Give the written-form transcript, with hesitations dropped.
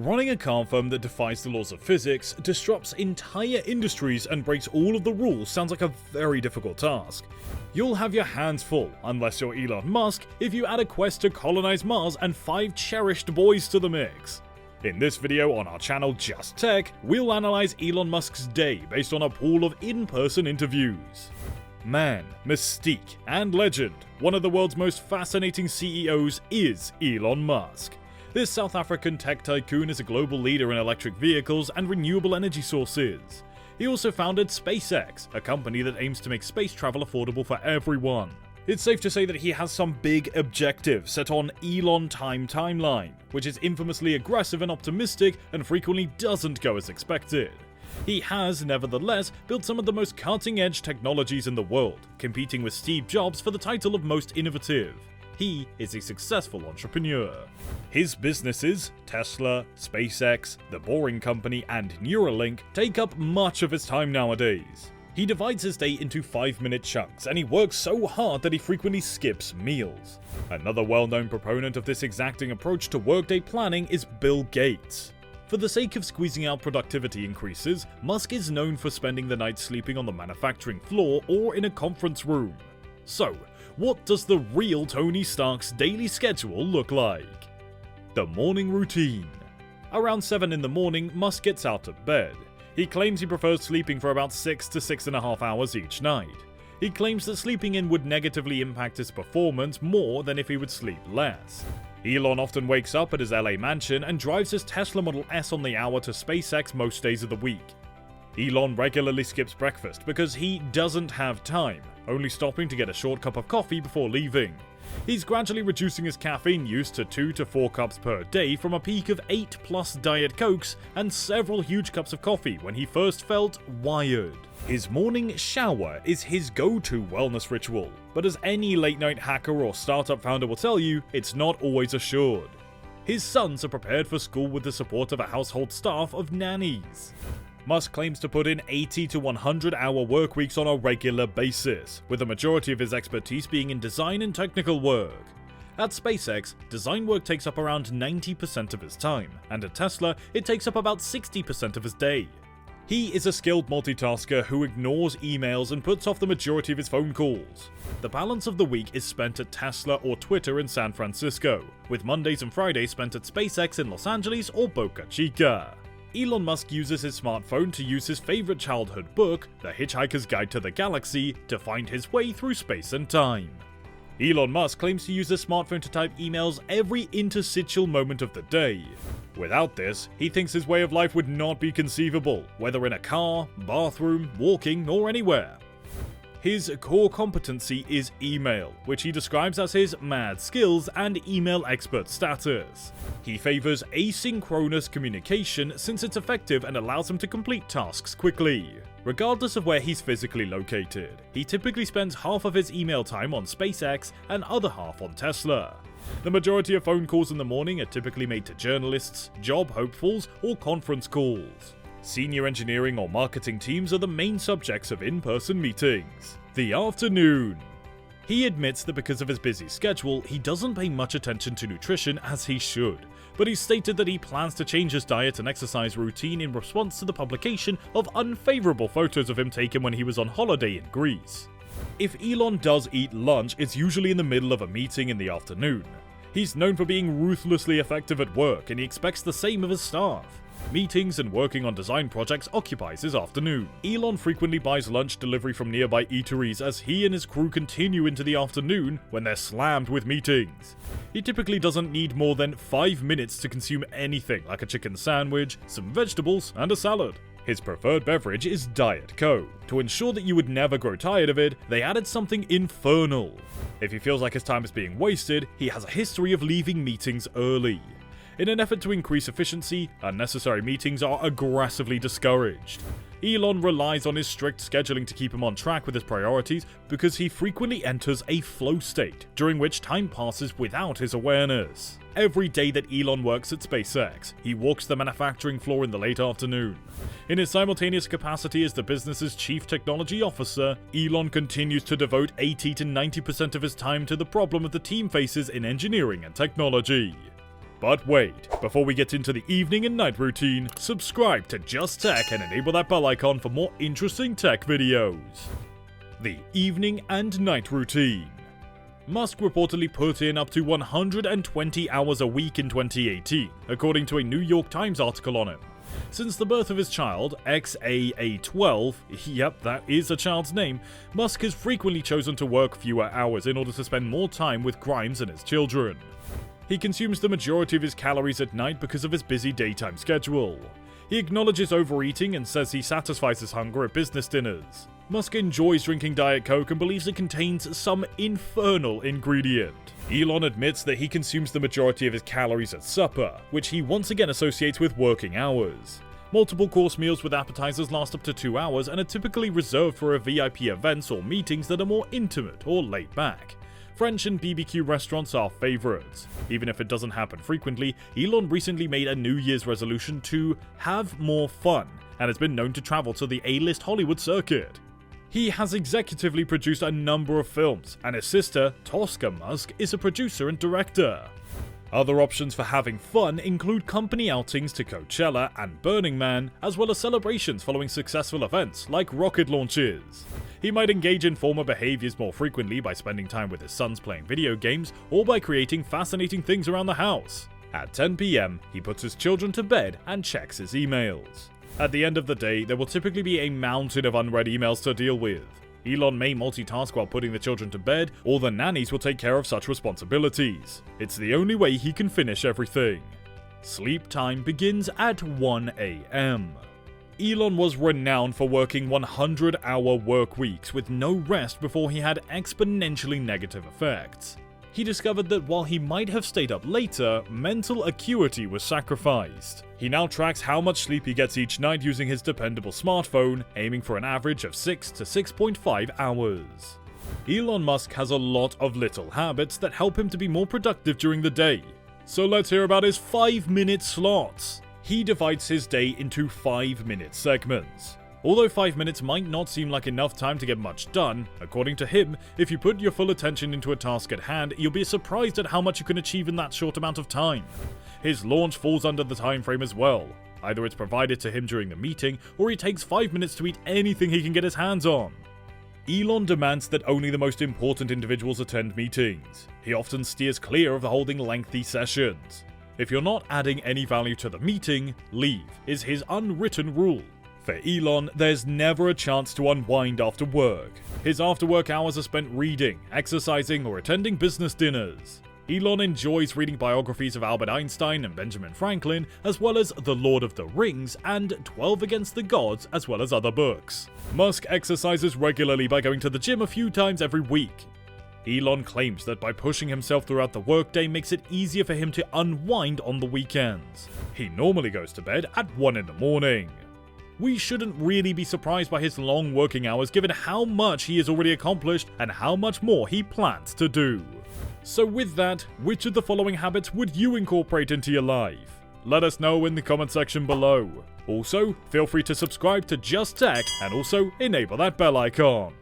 Running a car firm that defies the laws of physics, disrupts entire industries, and breaks all of the rules sounds like a very difficult task. You'll have your hands full, unless you're Elon Musk, if you add a quest to colonize Mars and 5 cherished boys to the mix. In this video on our channel Just Tech, we'll analyze Elon Musk's day based on a pool of in-person interviews. Man, mystique, and legend, one of the world's most fascinating CEOs is Elon Musk. This South African tech tycoon is a global leader in electric vehicles and renewable energy sources. He also founded SpaceX, a company that aims to make space travel affordable for everyone. It's safe to say that he has some big objectives set on Elon timeline, which is infamously aggressive and optimistic and frequently doesn't go as expected. He has, nevertheless, built some of the most cutting-edge technologies in the world, competing with Steve Jobs for the title of most innovative. He is a successful entrepreneur. His businesses, Tesla, SpaceX, The Boring Company, and Neuralink, take up much of his time nowadays. He divides his day into 5-minute chunks, and he works so hard that he frequently skips meals. Another well-known proponent of this exacting approach to workday planning is Bill Gates. For the sake of squeezing out productivity increases, Musk is known for spending the night sleeping on the manufacturing floor or in a conference room. So, what does the real Tony Stark's daily schedule look like? The morning routine. Around 7 in the morning, Musk gets out of bed. He claims he prefers sleeping for about 6 to 6.5 hours each night. He claims that sleeping in would negatively impact his performance more than if he would sleep less. Elon often wakes up at his LA mansion and drives his Tesla Model S on the hour to SpaceX most days of the week. Elon regularly skips breakfast because he doesn't have time, only stopping to get a short cup of coffee before leaving. He's gradually reducing his caffeine use to 2 to 4 cups per day from a peak of 8+ Diet Cokes and several huge cups of coffee when he first felt wired. His morning shower is his go-to wellness ritual, but as any late-night hacker or startup founder will tell you, it's not always assured. His sons are prepared for school with the support of a household staff of nannies. Musk claims to put in 80 to 100-hour work weeks on a regular basis, with the majority of his expertise being in design and technical work. At SpaceX, design work takes up around 90% of his time, and at Tesla, it takes up about 60% of his day. He is a skilled multitasker who ignores emails and puts off the majority of his phone calls. The balance of the week is spent at Tesla or Twitter in San Francisco, with Mondays and Fridays spent at SpaceX in Los Angeles or Boca Chica. Elon Musk uses his smartphone to use his favorite childhood book, The Hitchhiker's Guide to the Galaxy, to find his way through space and time. Elon Musk claims to use his smartphone to type emails every interstitial moment of the day. Without this, he thinks his way of life would not be conceivable, whether in a car, bathroom, walking, or anywhere. His core competency is email, which he describes as his mad skills and email expert status. He favors asynchronous communication since it's effective and allows him to complete tasks quickly. Regardless of where he's physically located, he typically spends half of his email time on SpaceX and other half on Tesla. The majority of phone calls in the morning are typically made to journalists, job hopefuls, or conference calls. Senior engineering or marketing teams are the main subjects of in-person meetings. The afternoon. He admits that because of his busy schedule, he doesn't pay much attention to nutrition as he should, but he stated that he plans to change his diet and exercise routine in response to the publication of unfavorable photos of him taken when he was on holiday in Greece. If Elon does eat lunch, it's usually in the middle of a meeting in the afternoon. He's known for being ruthlessly effective at work, and he expects the same of his staff. Meetings and working on design projects occupies his afternoon. Elon frequently buys lunch delivery from nearby eateries as he and his crew continue into the afternoon when they're slammed with meetings. He typically doesn't need more than 5 minutes to consume anything like a chicken sandwich, some vegetables, and a salad. His preferred beverage is Diet Coke. To ensure that you would never grow tired of it, they added something infernal. If he feels like his time is being wasted, he has a history of leaving meetings early. In an effort to increase efficiency, unnecessary meetings are aggressively discouraged. Elon relies on his strict scheduling to keep him on track with his priorities because he frequently enters a flow state, during which time passes without his awareness. Every day that Elon works at SpaceX, he walks the manufacturing floor in the late afternoon. In his simultaneous capacity as the business's chief technology officer, Elon continues to devote 80 to 90% of his time to the problem that the team faces in engineering and technology. But wait, before we get into the evening and night routine, subscribe to Just Tech and enable that bell icon for more interesting tech videos. The evening and night routine. Musk reportedly put in up to 120 hours a week in 2018, according to a New York Times article on him. Since the birth of his child, XAA12, yep, that is a child's name, Musk has frequently chosen to work fewer hours in order to spend more time with Grimes and his children. He consumes the majority of his calories at night because of his busy daytime schedule. He acknowledges overeating and says he satisfies his hunger at business dinners. Musk enjoys drinking Diet Coke and believes it contains some infernal ingredient. Elon admits that he consumes the majority of his calories at supper, which he once again associates with working hours. Multiple course meals with appetizers last up to 2 hours and are typically reserved for VIP events or meetings that are more intimate or laid back. French and BBQ restaurants are favorites. Even if it doesn't happen frequently, Elon recently made a New Year's resolution to have more fun, and has been known to travel to the A-list Hollywood circuit. He has executively produced a number of films, and his sister, Tosca Musk, is a producer and director. Other options for having fun include company outings to Coachella and Burning Man, as well as celebrations following successful events like rocket launches. He might engage in former behaviors more frequently by spending time with his sons playing video games, or by creating fascinating things around the house. At 10 PM, he puts his children to bed and checks his emails. At the end of the day, there will typically be a mountain of unread emails to deal with. Elon may multitask while putting the children to bed, or the nannies will take care of such responsibilities. It's the only way he can finish everything. Sleep time begins at 1 AM. Elon was renowned for working 100-hour work weeks with no rest before he had exponentially negative effects. He discovered that while he might have stayed up later, mental acuity was sacrificed. He now tracks how much sleep he gets each night using his dependable smartphone, aiming for an average of 6 to 6.5 hours. Elon Musk has a lot of little habits that help him to be more productive during the day. So let's hear about his 5-minute slots. He divides his day into 5-minute segments. Although 5 minutes might not seem like enough time to get much done, according to him, if you put your full attention into a task at hand, you'll be surprised at how much you can achieve in that short amount of time. His launch falls under the time frame as well. Either it's provided to him during the meeting, or he takes 5 minutes to eat anything he can get his hands on. Elon demands that only the most important individuals attend meetings. He often steers clear of holding lengthy sessions. If you're not adding any value to the meeting, leave, is his unwritten rule. For Elon, there's never a chance to unwind after work. His after-work hours are spent reading, exercising, or attending business dinners. Elon enjoys reading biographies of Albert Einstein and Benjamin Franklin, as well as The Lord of the Rings and 12 Against the Gods, as well as other books. Musk exercises regularly by going to the gym a few times every week. Elon claims that by pushing himself throughout the workday makes it easier for him to unwind on the weekends. He normally goes to bed at 1 in the morning. We shouldn't really be surprised by his long working hours given how much he has already accomplished and how much more he plans to do. So with that, which of the following habits would you incorporate into your life? Let us know in the comment section below. Also, feel free to subscribe to Just Tech and also enable that bell icon.